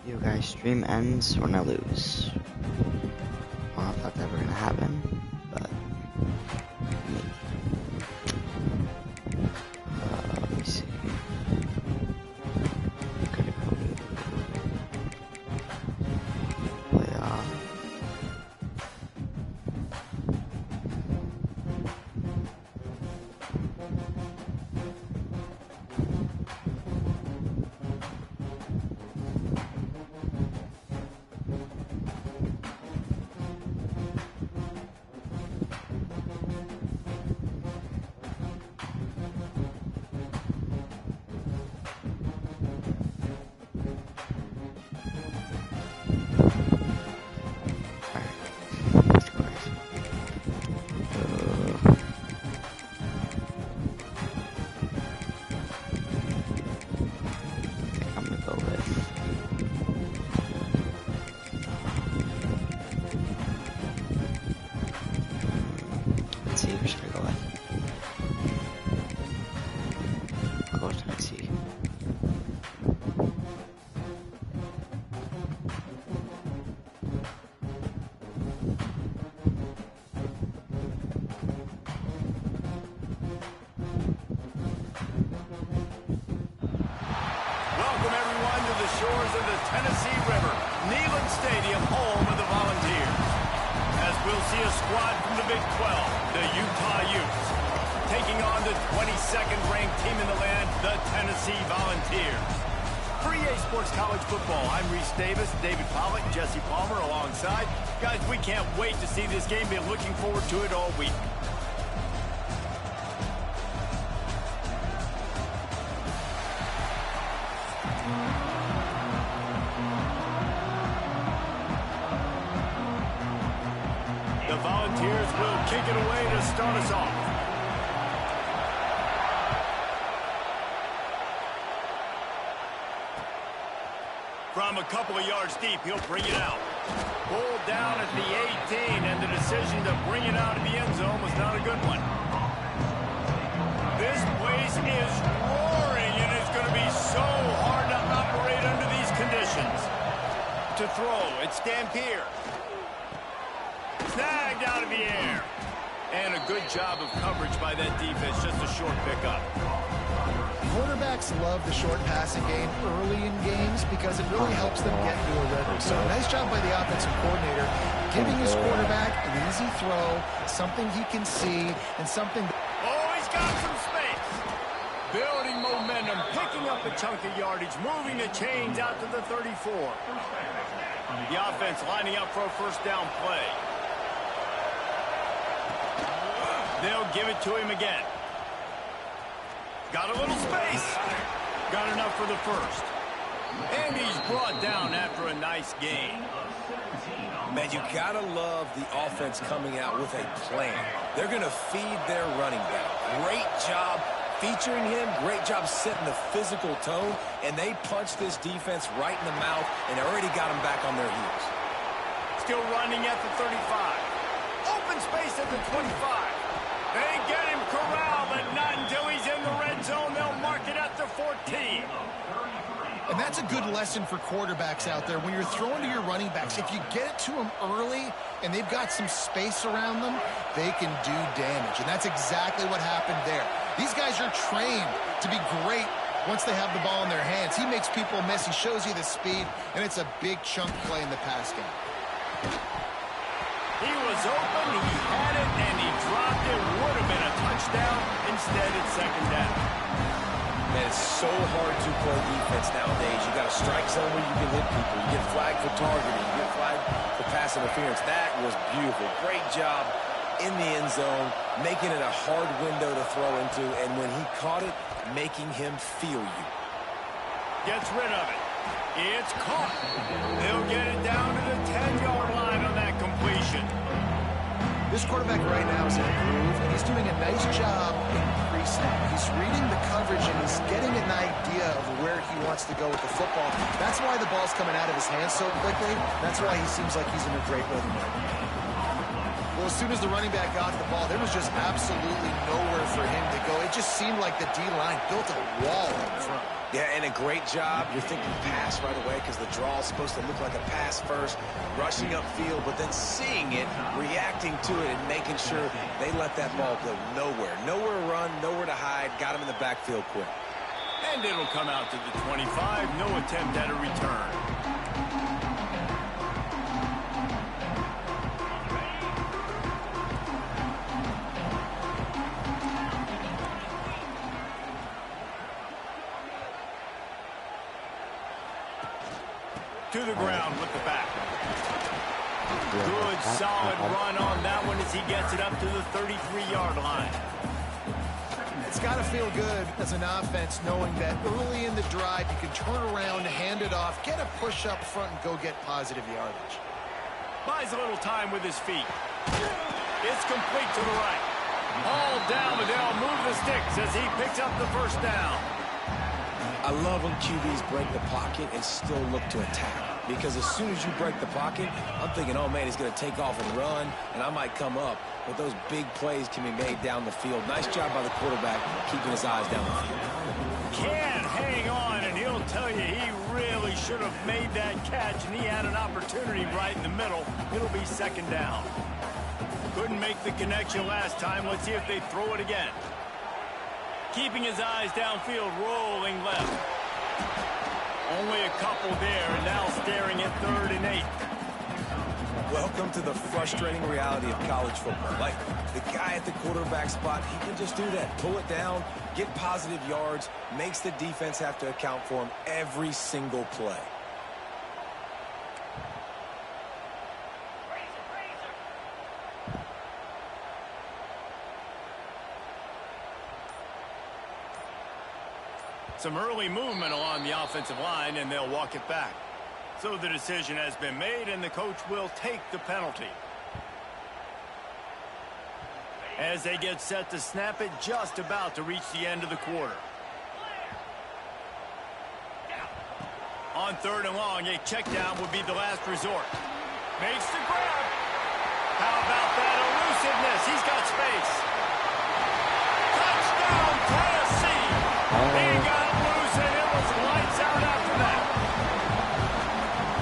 You guys, stream ends when I lose. I don't know if that's ever gonna happen, but maybe. Let me see. Okay, playoff. This game, been looking forward to it all week. The Volunteers will kick it away to start us off. From a couple of yards deep, he'll bring it out. Pulled down at the 18, and the decision to bring it out of the end zone was not a good one. This place is roaring, and it's going to be so hard to operate under these conditions. To throw, it's Dampier. Snagged out of the air. And a good job of coverage by that defense, just a short pickup. Quarterbacks love the short passing game early in games because it really helps them get into a rhythm. So nice job by the offensive coordinator giving his quarterback an easy throw, something he can see, and something... Oh, he's got some space. Building momentum, picking up a chunk of yardage, moving the chains out to the 34. The offense lining up for a first down play. They'll give it to him again. Got a little space. Got enough for the first. And he's brought down after a nice gain. Man, you gotta love the offense coming out with a plan. They're gonna feed their running back. Great job featuring him. Great job setting the physical tone. And they punched this defense right in the mouth and already got them back on their heels. Still running at the 35. Open space at the 25. They get him corralled, but not until he's in the red zone. They'll mark it at the 14. And that's a good lesson for quarterbacks out there. When you're throwing to your running backs, if you get it to them early and they've got some space around them, they can do damage. And that's exactly what happened there. These guys are trained to be great once they have the ball in their hands. He makes people miss. He shows you the speed, and it's a big chunk play in the pass game. He was open, he had it, and he dropped it. Would have been a touchdown. Instead, it's second down. Man, it's so hard to play defense nowadays. You got a strike zone where you can hit people. You get flagged for targeting. You get flagged for pass interference. That was beautiful. Great job in the end zone, making it a hard window to throw into, and when he caught it, making him feel you. Gets rid of it. It's caught. They'll get it down to the 10-yard line on that completion. This quarterback right now is in a groove, and he's doing a nice job in pre-snap. He's reading the coverage, and he's getting an idea of where he wants to go with the football. That's why the ball's coming out of his hands so quickly. That's why he seems like he's in a great rhythm right now. Well, as soon as the running back got the ball, there was just absolutely nowhere for him to go. It just seemed like the D-line built a wall in front. Yeah, and a great job. You're thinking pass right away because the draw is supposed to look like a pass first, rushing upfield, but then seeing it, reacting to it, and making sure they let that ball go nowhere. Nowhere to run, nowhere to hide. Got him in the backfield quick. And it'll come out to the 25. No attempt at a return. To the ground with the back. Good, solid run on that one as he gets it up to the 33-yard line. It's got to feel good as an offense knowing that early in the drive you can turn around, hand it off, get a push up front, and go get positive yardage. Buys a little time with his feet. It's complete to the right. All down, but they'll move the sticks as he picks up the first down. I love when QBs break the pocket and still look to attack. Because as soon as you break the pocket, I'm thinking, oh, man, he's going to take off and run, and I might come up. But those big plays can be made down the field. Nice job by the quarterback keeping his eyes down the field. Can't hang on, and he'll tell you he really should have made that catch, and he had an opportunity right in the middle. It'll be second down. Couldn't make the connection last time. Let's see if they throw it again. Keeping his eyes downfield, rolling left. Only a couple there, and now staring at 3rd and 8. Welcome to the frustrating reality of college football. Like, the guy at the quarterback spot, he can just do that. Pull it down, get positive yards, makes the defense have to account for him every single play. Some early movement along the offensive line, and they'll walk it back. So the decision has been made, and the coach will take the penalty. As they get set to snap it, just about to reach the end of the quarter. On 3rd and long, a check down would be the last resort. Makes the grab. How about that elusiveness? He's got space. Touchdown, Tennessee. He got loose, and it was lights out after that.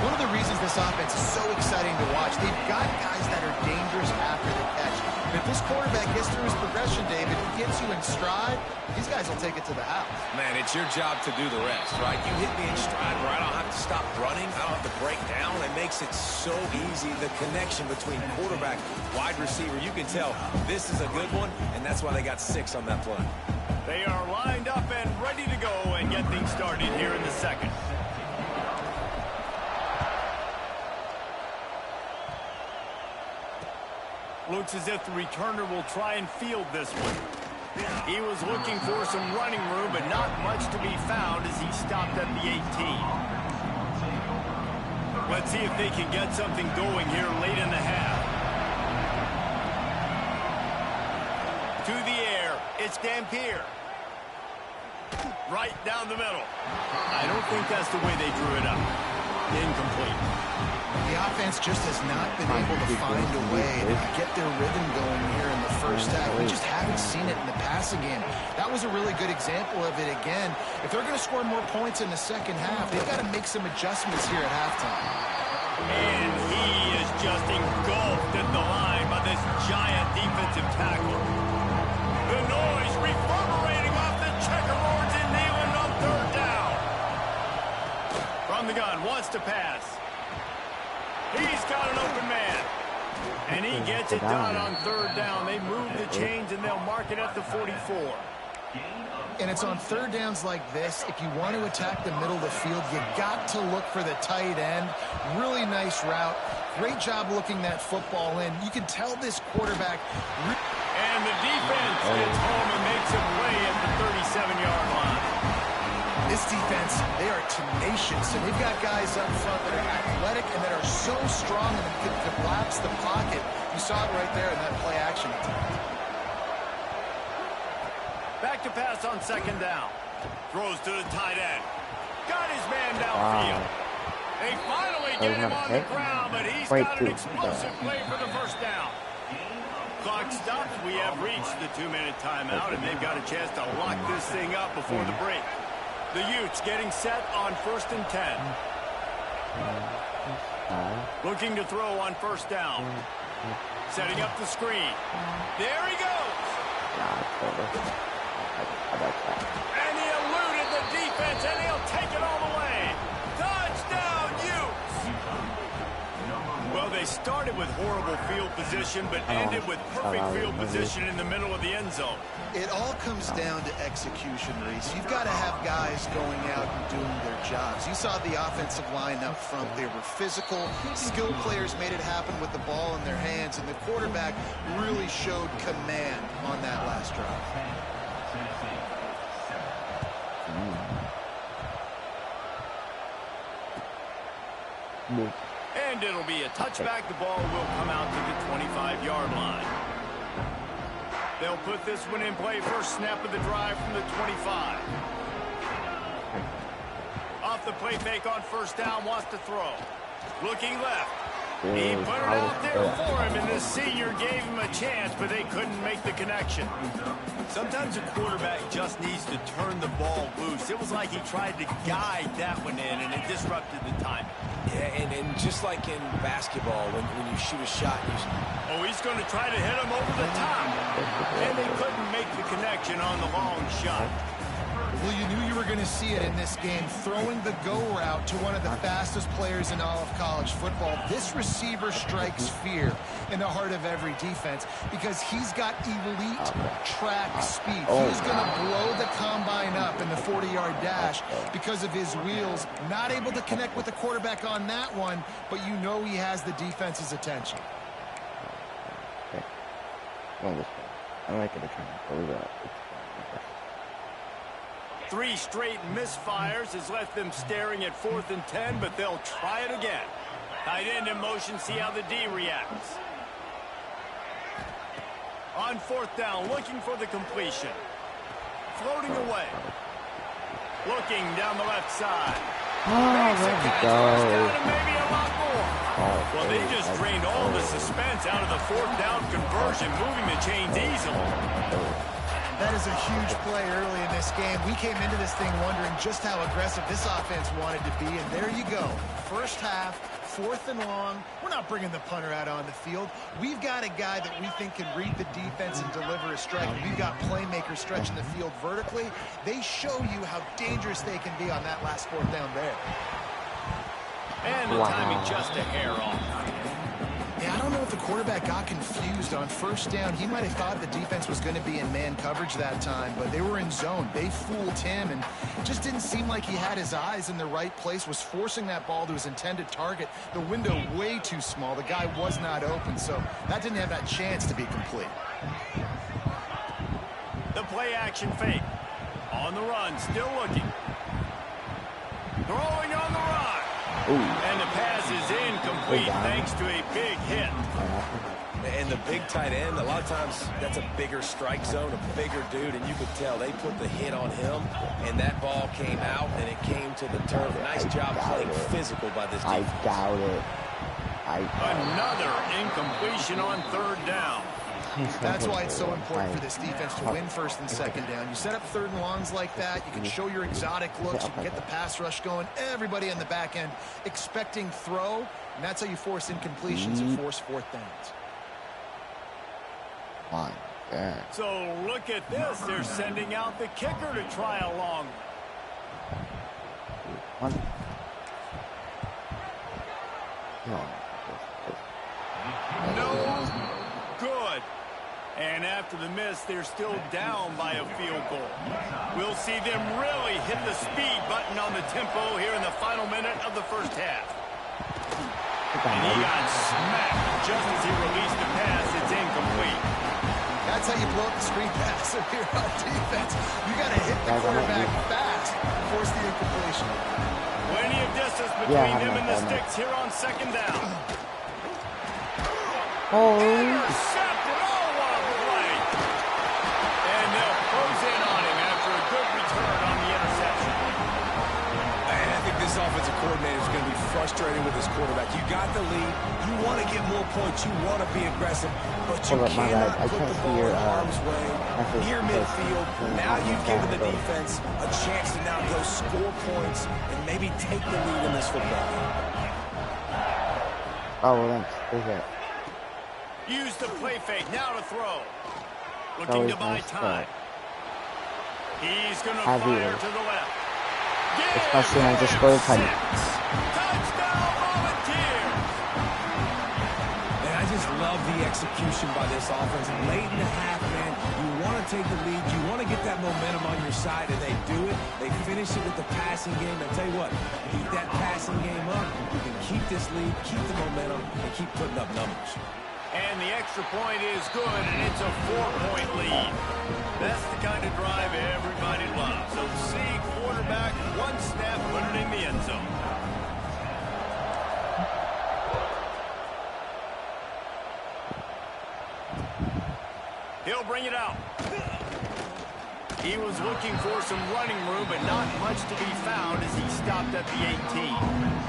One of the reasons this offense is so exciting to watch, they've got guys that are dangerous after the catch. But if this quarterback gets through his progression, David, he gets you in stride, these guys will take it to the house. Man, it's your job to do the rest, right? You hit me in stride where I don't have to stop running. I don't have to break down. It makes it so easy. The connection between quarterback, wide receiver, you can tell this is a good one, and that's why they got 6 on that play. They are lined up and ready to go and get things started here in the second. Looks as if the returner will try and field this one. He was looking for some running room, but not much to be found as he stopped at the 18. Let's see if they can get something going here late in the half. To the air, it's Dampier. Right down the middle. I don't think that's the way they drew it up. Incomplete. The offense just has not been able to find a way to get their rhythm going here in the first half. We just haven't seen it in the passing game. That was a really good example of it again. If they're going to score more points in the second half, they've got to make some adjustments here at halftime. And he is just engulfed at the line by this giant defensive tackle. The noise reverberating off the checkerboards in Neyland on 3rd down. From the gun, wants to pass. He's got an open man. And he gets it done on 3rd down. They move the chains, and they'll mark it at the 44. And it's on 3rd downs like this. If you want to attack the middle of the field, you got to look for the tight end. Really nice route. Great job looking that football in. You can tell this quarterback. And the defense gets home and makes a play at the 37-yard line. This defense, they are tenacious, and they've got guys up front that are athletic and that are so strong and can collapse the pocket. You saw it right there in that play action attack. Back to pass on 2nd down. Throws to the tight end. Got his man downfield. They finally get him on the ground, but he's got an explosive play for the first down. clock stops. We have reached the 2-minute timeout, and they've got a chance to lock this thing up before the break. The Utes getting set on 1st and 10. Looking to throw on 1st down. Setting up the screen. There he goes. And he eluded the defense, and he'll take it all the way. Touchdown, Utes. Well, they started with horrible field position, but ended with perfect field position in the middle of the end zone. It all comes down to execution, Reese. You've got to have guys going out and doing their jobs. You saw the offensive line up front. They were physical. Skilled players made it happen with the ball in their hands, and the quarterback really showed command on that last drive. And it'll be a touchback. The ball will come out to the 25-yard line. They'll put this one in play. First snap of the drive from the 25. Off the play fake on 1st down, wants to throw. Looking left. He put it out there for him, and the senior gave him a chance, but they couldn't make the connection. Sometimes a quarterback just needs to turn the ball loose. It was like he tried to guide that one in, and it disrupted the time. Yeah, and just like in basketball, when you shoot a shot, oh, he's going to try to hit him over the top. And they couldn't make the connection on the long shot. Well, you knew you were going to see it in this game, throwing the go route to one of the fastest players in all of college football. This receiver strikes fear in the heart of every defense because he's got elite track speed. He's going to blow the combine up in the 40-yard dash because of his wheels. Not able to connect with the quarterback on that one, but you know he has the defense's attention. I like it trying to go. 3 straight misfires has left them staring at 4th and 10, but they'll try it again. Tight end in motion, see how the D reacts. On 4th down, looking for the completion. Floating away. Looking down the left side. Makes a catch, goes down, and maybe a lot more. Well, they just drained all the suspense out of the 4th down conversion, moving the chains easily. That is a huge play early in this game. We came into this thing wondering just how aggressive this offense wanted to be, and there you go. First half, 4th and long. We're not bringing the punter out on the field. We've got a guy that we think can read the defense and deliver a strike. We've got playmakers stretching the field vertically. They show you how dangerous they can be on that last 4th down there. And the timing just a hair off. Yeah, I don't know if the quarterback got confused on 1st down. He might have thought the defense was going to be in man coverage that time, but they were in zone. They fooled him, and it just didn't seem like he had his eyes in the right place, was forcing that ball to his intended target. The window way too small. The guy was not open, so that didn't have that chance to be complete. The play action fake. On the run, still looking. Throwing on the run. Ooh. And the pass is incomplete thanks to a big hit. And the big tight end, a lot of times that's a bigger strike zone, a bigger dude, and you could tell they put the hit on him, and that ball came out, and it came to the turf. Nice job playing physical by this defense. I doubt it. Another incompletion on 3rd down. That's why it's so important for this defense to win 1st and 2nd down. You set up 3rd and longs like that, you can show your exotic looks, you can get the pass rush going, everybody on the back end expecting throw, and that's how you force incompletions and force 4th downs. My God. So look at this, they're sending out the kicker to try a long one. No good. And after the miss, they're still down by a field goal. We'll see them really hit the speed button on the tempo here in the final minute of the 1st half. And he got smacked just as he released the pass. It's incomplete. That's how you blow up the screen pass if you're on defense. You got to hit the quarterback fast to force the incompletion. Plenty of distance between him and the sticks here on 2nd down. Intercepted. Oh, what a play. And they'll close in on him after a good return on the interception. And I think this offensive coordinator is going to be frustrated frustrated with his quarterback. You got the lead. You want to get more points. You want to be aggressive, but you cannot put the ball in harm's way near midfield. Now you've given the defense a chance to now go score points and maybe take the lead in this football game. Oh, well, then, Use the play fake. Now to throw. Looking to buy time. He's going to fire to the left. Especially on just scored a Touchdown Volunteers! And I just love the execution by this offense. Late in the half, man, you want to take the lead. You want to get that momentum on your side, and they do it. They finish it with the passing game. I tell you what, keep that passing game up. You can keep this lead, keep the momentum, and keep putting up numbers. And the extra point is good, and it's a 4-point lead. That's the kind of drive everybody loves. So see quarterback, one snap, put it in the end zone. He'll bring it out. He was looking for some running room, but not much to be found as he stopped at the 18.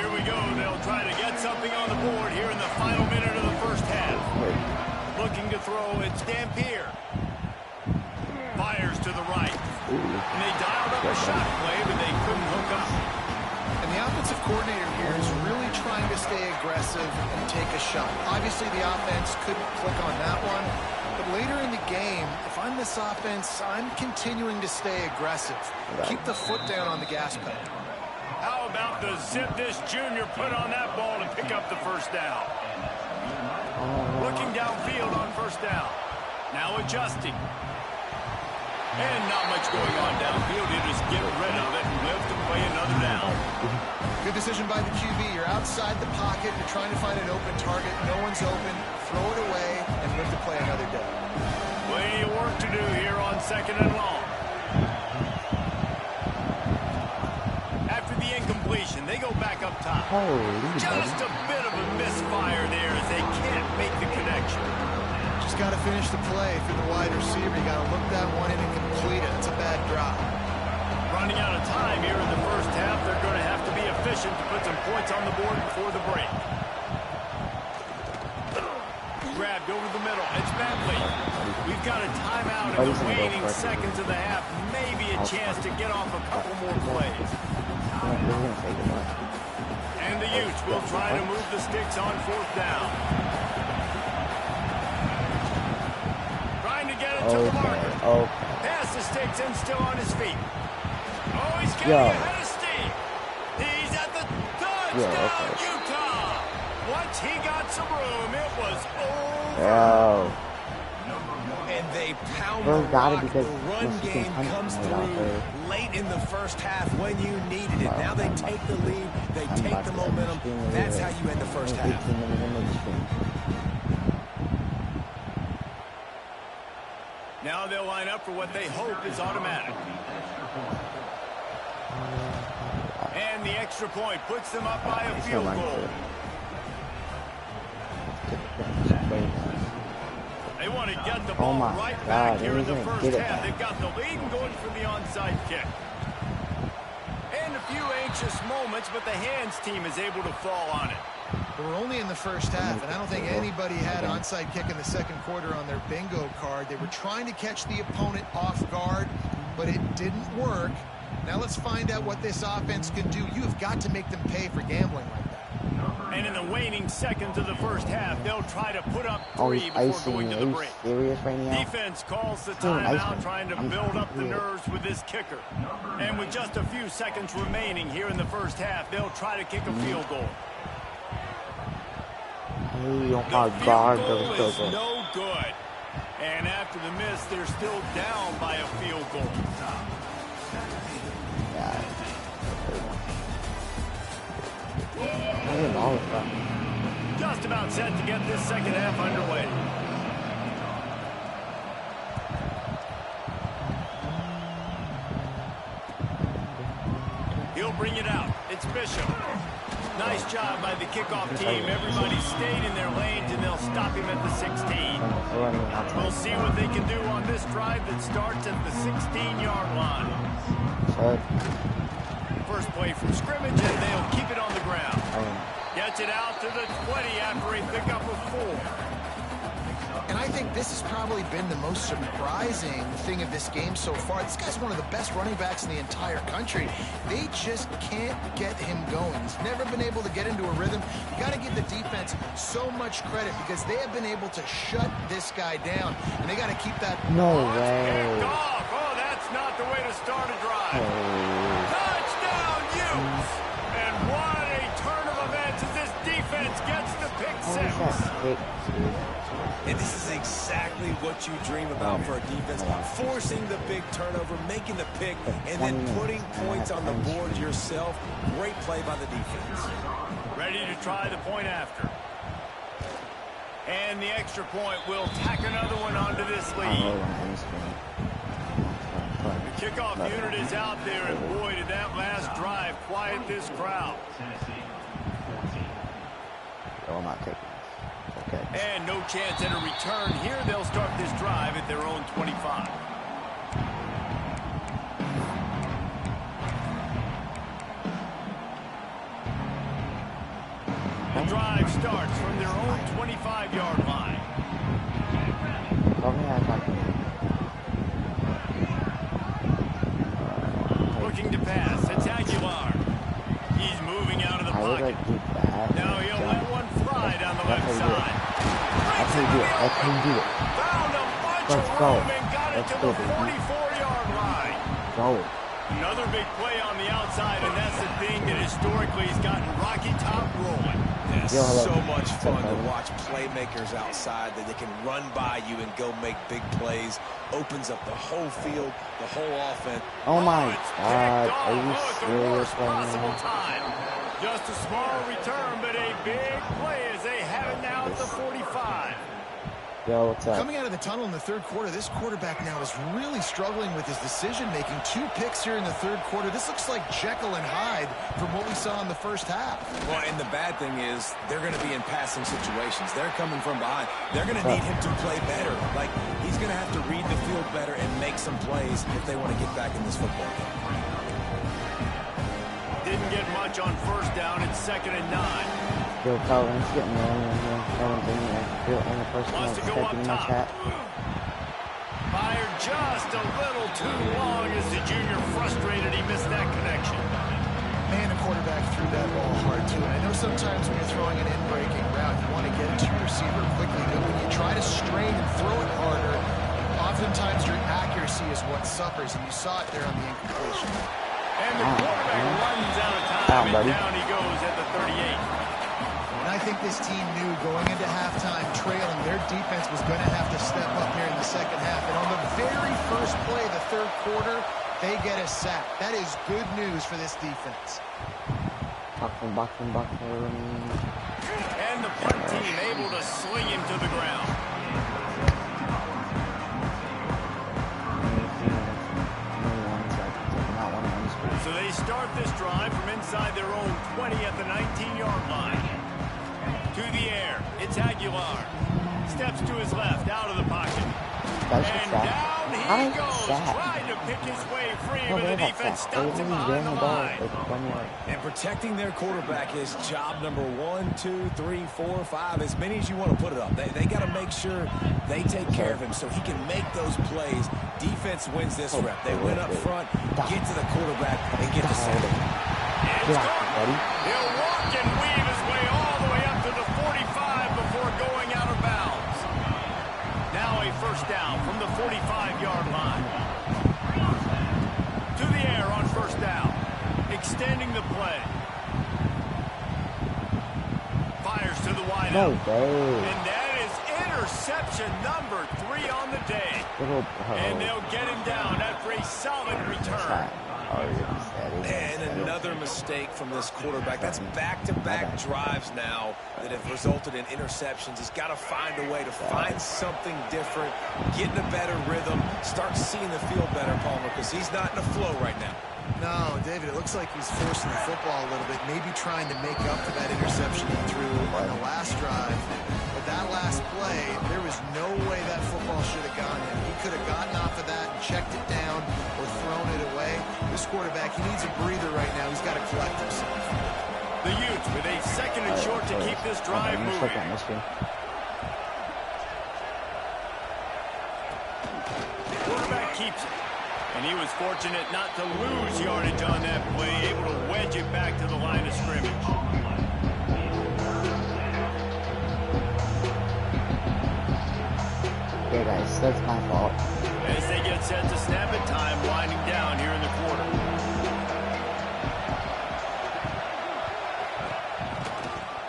Here we go. They'll try to get something on the board here in the final minute of the first half. Looking to throw, it's Dampier. Fires to the right. And they dialed up a shot play, but they couldn't hook up. And the offensive coordinator here is really trying to stay aggressive and take a shot. Obviously, the offense couldn't click on that one. But later in the game, if I'm this offense, I'm continuing to stay aggressive. Keep the foot down on the gas pedal. How about the Zip This Jr. put on that ball to pick up the first down? Looking downfield on first down. Now adjusting. And not much going on downfield. He'll just get rid of it and live to play another down. Good decision by the QB. You're outside the pocket. You're trying to find an open target. No one's open. Throw it away and live to play another day. Plenty of work to do here on 2nd and long. Incompletion. They go back up top. Just a bit of a misfire there as they can't make the connection. Just got to finish the play. If you're the wide receiver, you got to look that one in and complete it. It's a bad drop. Running out of time here in the first half. They're going to have to be efficient to put some points on the board before the break. Grabbed over the middle. It's Bentley. We've got a timeout in the waning seconds of the half. Maybe a chance to get off a couple more plays. And the Utes will try to move the sticks on 4th down. Trying to get it to the marker. Pass the sticks and still on his feet. Oh, he's getting ahead of steam. He's at the touchdown, Utah. Once he got some room, it was over. And they pound the rock. The run game comes through late in the first half when you needed it. Now they take the lead. They take the momentum. That's how you end the first half. Now they'll line up for what they hope is automatic. And the extra point puts them up by a field goal. They want to get the ball right back here in the first half. They've got the lead and going for the onside kick. And a few anxious moments, but the hands team is able to fall on it. We're only in the first half, and I don't think anybody had onside kick in the second quarter on their bingo card. They were trying to catch the opponent off guard, but it didn't work. Now let's find out what this offense can do. You have got to make them pay for gambling like that. And in the waning seconds of the first half, they'll try to put up 3 before going to the break. Defense calls the timeout, trying to build up the nerves with this kicker. And with just a few seconds remaining here in the first half, they'll try to kick a field goal. The field goal is no good. And after the miss, they're still down by a field goal. Just about set to get this second half underway. He'll bring it out. It's Bishop. Nice job by the kickoff team. Everybody stayed in their lanes, and they'll stop him at the 16. We'll see what they can do on this drive that starts at the 16-yard line. first play from scrimmage, and they'll keep it on the ground. Gets it out to the 20 after a pickup of 4. And I think this has probably been the most surprising thing of this game so far. This guy's one of the best running backs in the entire country. They just can't get him going. He's never been able to get into a rhythm. You got to give the defense so much credit because they have been able to shut this guy down. And they got to keep that. No way. Oh, that's not the way to start a drive. Touchdown, Utes! And what a turn of events as this defense gets the pick six. And this is exactly what you dream about for a defense. Forcing the big turnover, making the pick, and then putting points on the board yourself. Great play by the defense. Ready to try the point after. And the extra point will tack another one onto this lead. The kickoff unit is out there, and boy, did that last drive quiet this crowd. I'm not taking this. Okay. And no chance at a return here. They'll start this drive at their own 25. The drive starts from their own 25-yard line. Looking to pass. It's Aguilar. He's moving out of the pocket. Now he'll let one fly down the left side. That's how you do it. That's how you do it. Found a bunch of room and got it to the 44-yard line. Go. Another big play on the outside, and that's the thing that historically has gotten Rocky Top rolling. Yes, so much fun to watch playmakers outside that they can run by you and go make big plays. Opens up the whole field, the whole offense. Oh my God, are you serious right Possible now? time. Just a small return, but a big play as they have it now at the 45. Yo, what's up? Coming out of the tunnel in the third quarter, this quarterback now is really struggling with his decision-making. 2 picks here in the third quarter. This looks like Jekyll and Hyde from what we saw in the first half. Well, and the bad thing is they're going to be in passing situations. They're coming from behind. They're going to need him to play better. Like, he's going to have to read the field better and make some plays if they want to get back in this football game. Didn't get much on first down. It's 2nd and 9. Yo, Calvin's getting me on here. Calvin's in here. I'm the person Wants that's to go up typing in my top. chat. Fired just a little too long as the junior frustrated. He missed that connection. Man, the quarterback threw that ball hard, too. And I know sometimes when you're throwing an in-breaking route, you want to get it to your receiver quickly. But when you try to strain and throw it harder, oftentimes your accuracy is what suffers. And you saw it there on the incompletion. And the quarterback runs out of time, and down he goes at the 38. And I think this team knew going into halftime trailing, their defense was going to have to step up here in the second half. And on the very first play of the third quarter, they get a sack. That is good news for this defense. Buckling. And the punt team able to sling him to the ground. So they start this drive from inside their own 20 at the 19-yard line. To the air, it's Aguilar. Steps to his left, out of the pocket. And down he goes, trying to pick his way free, but the defense stops him behind the line. And protecting their quarterback is job number 1, 2, 3, 4, 5, as many as you want to put it up. They got to make sure they take care of him so he can make those plays. Defense wins this rep. They win up front, get to the quarterback, and get the sack. He'll walk and weave his way all the way up to the 45 before going out of bounds. Now a first down from the 45-yard line. To the air on first down. Extending the play. Fires to the wideout. And that is interception number 3 on the day. And they'll get him down after a solid return. And another mistake from this quarterback. That's back-to-back drives now that have resulted in interceptions. He's got to find a way to find something different, get in a better rhythm, start seeing the field better, Palmer, because he's not in a flow right now. No, David, it looks like he's forcing the football a little bit, maybe trying to make up for that interception he threw on the last drive. But that last play, there was no way that football should have gone in. He could have gotten off of that and checked it down or thrown it away. This quarterback, he needs a breather right now. He's got to collect himself. The Utes with a 2nd and short to keep this drive moving. Quarterback keeps it. And he was fortunate not to lose yardage on that play, able to wedge it back to the line of scrimmage. Yeah, guys, that's my fault. As they get set to snap it, time winding down here in the quarter.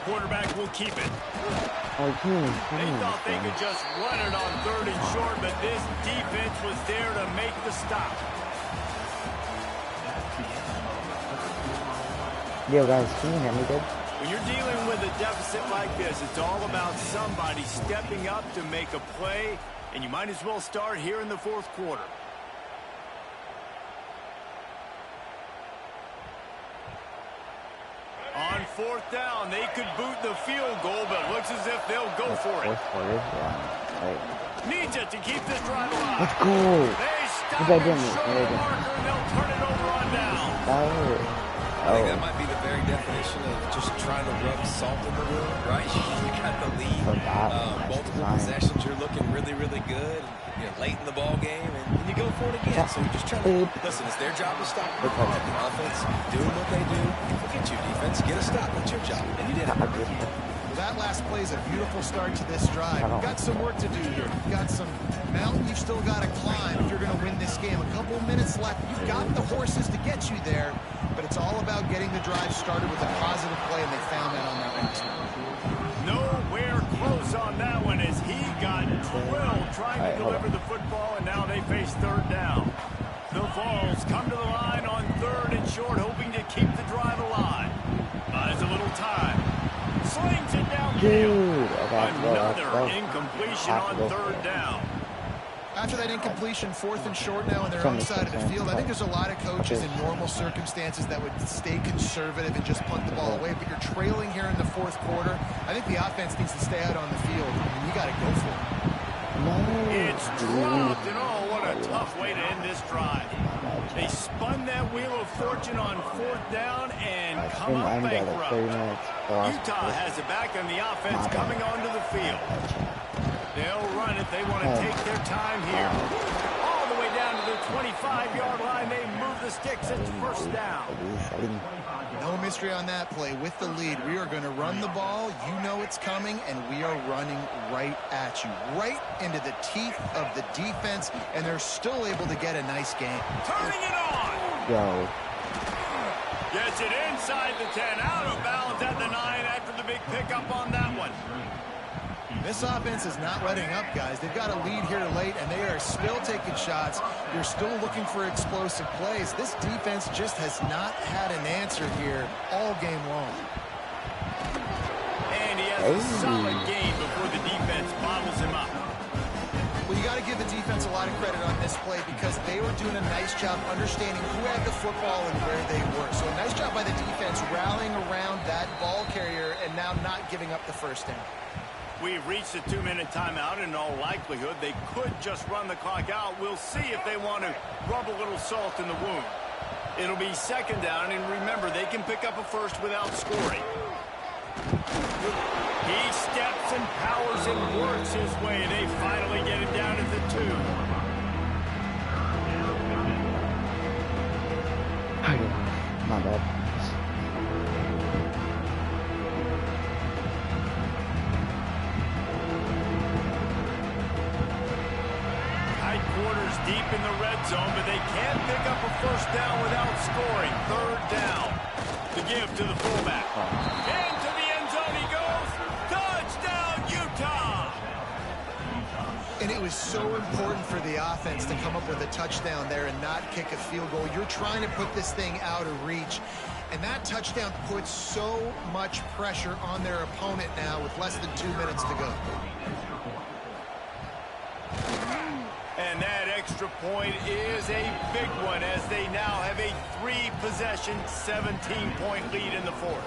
Quarterback will keep it. Oh, They thought they could just run it on 3rd and short, but this defense was there to make the stop. Yo, guys, can you hear me good? When you're dealing with a deficit like this, it's all about somebody stepping up to make a play, and you might as well start here in the 4th quarter. On 4th down, they could boot the field goal, but looks as if they'll go for it. Needs it to keep this drive alive. Let's go. They stop it short of the marker, and they'll turn it over on down. I think that might be the very definition of just trying to rub salt in the wound, right? You got the lead, multiple possessions, you're looking really, really good, late in the ball game, and you go for it again. So you're just trying to, listen, it's their job to stop the offense, doing what they do. Forget you, defense, get a stop. That's your job, and you did it. Well, that last play is a beautiful start to this drive. You've got some work to do here. You've got some mountain you've still got to climb if you're going to win this game. A couple minutes left. You've got the horses to get you there, but it's all about getting the drive started with a positive play, and they found that on that one too. Nowhere close on that one as he got drilled trying to deliver the football, and now they face 3rd down. The Vols come to the line on 3rd and short, hoping to keep the drive alive. Buys a little time. Slings it downfield. Another incompletion on 3rd down. After that incompletion, 4th and short now on their own side of the field, I think there's a lot of coaches in normal circumstances that would stay conservative and just punt the ball away, but you're trailing here in the 4th quarter. I think the offense needs to stay out on the field. I mean, you got to go for it. It's dropped, and oh, what a tough way to end this drive. They spun that wheel of fortune on 4th down and come up bankrupt. Utah has it back on the offense coming onto the field. They'll run it. They want to take their time here. All the way down to the 25-yard line. They move the sticks. It's 1st down. No mystery on that play. With the lead, we are going to run the ball. You know it's coming, and we are running right at you. Right into the teeth of the defense, and they're still able to get a nice game. Turning it on. Yo. Gets it inside the 10. Out of bounds at the 9 after the big pickup on that one. This offense is not letting up, guys. They've got a lead here late, and they are still taking shots. They're still looking for explosive plays. This defense just has not had an answer here all game long. And he has a solid game before the defense bottles him up. Well, you got to give the defense a lot of credit on this play because they were doing a nice job understanding who had the football and where they were. So a nice job by the defense rallying around that ball carrier and now not giving up the 1st down. We've reached a 2-minute timeout. In all likelihood, they could just run the clock out. We'll see if they want to rub a little salt in the wound. It'll be 2nd down, and remember, they can pick up a 1st without scoring. He steps and powers and works his way. They finally get it down at the 2. My bad. Quarters deep in the red zone, but they can't pick up a 1st down without scoring. 3rd down. The give to the fullback. Into the end zone he goes. Touchdown, Utah! And it was so important for the offense to come up with a touchdown there and not kick a field goal. You're trying to put this thing out of reach. And that touchdown puts so much pressure on their opponent now with less than 2 minutes to go. And that extra point is a big one as they now have a 3-possession, 17-point lead in the 4th.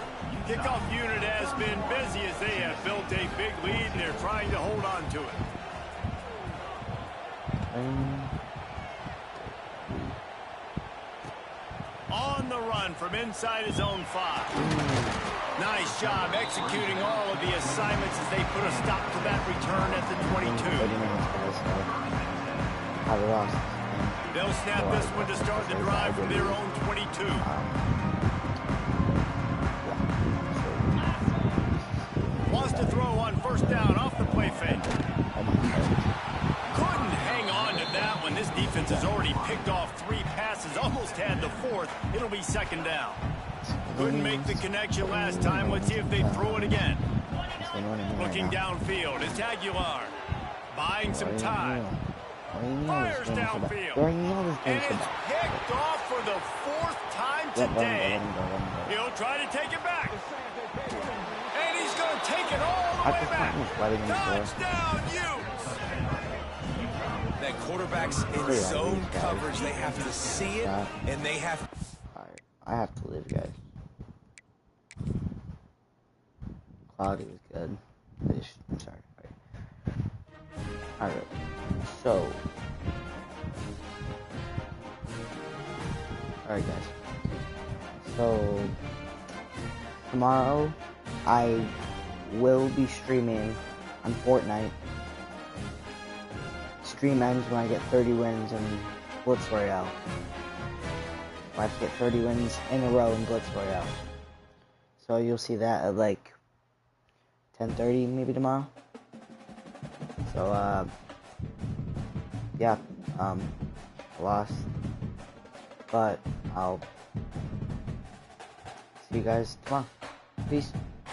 Kickoff unit has been busy as they have built a big lead, and they're trying to hold on to it. run from inside his own 5. Nice job executing all of the assignments as they put a stop to that return at the 22. I lost. They'll snap this one to start the drive from their own 22. Wants to throw on first down off the play fake. Couldn't hang on to that one. This defense has already picked off 3 passes, almost had the 4th. It'll be second down. Couldn't make the connection last time. Let's see if they throw it again. Looking downfield is Aguilar. Buying some time. Fires downfield. And it's picked off for the 4th time today. He'll try to take it back. And he's going to take it all the way back. Touchdown, Utes. That quarterback's in zone coverage. They have to see it, and they have... Alright, I have to leave, guys. Cloudy was good. I'm sorry. Alright, so... Alright, guys. So... Tomorrow, I will be streaming on Fortnite. Stream ends when I get 30 wins in Blitz Royale. I have to get 30 wins in a row in Blitz Royale. So you'll see that at like 10:30 maybe tomorrow. So yeah, I lost, but I'll see you guys tomorrow. Peace.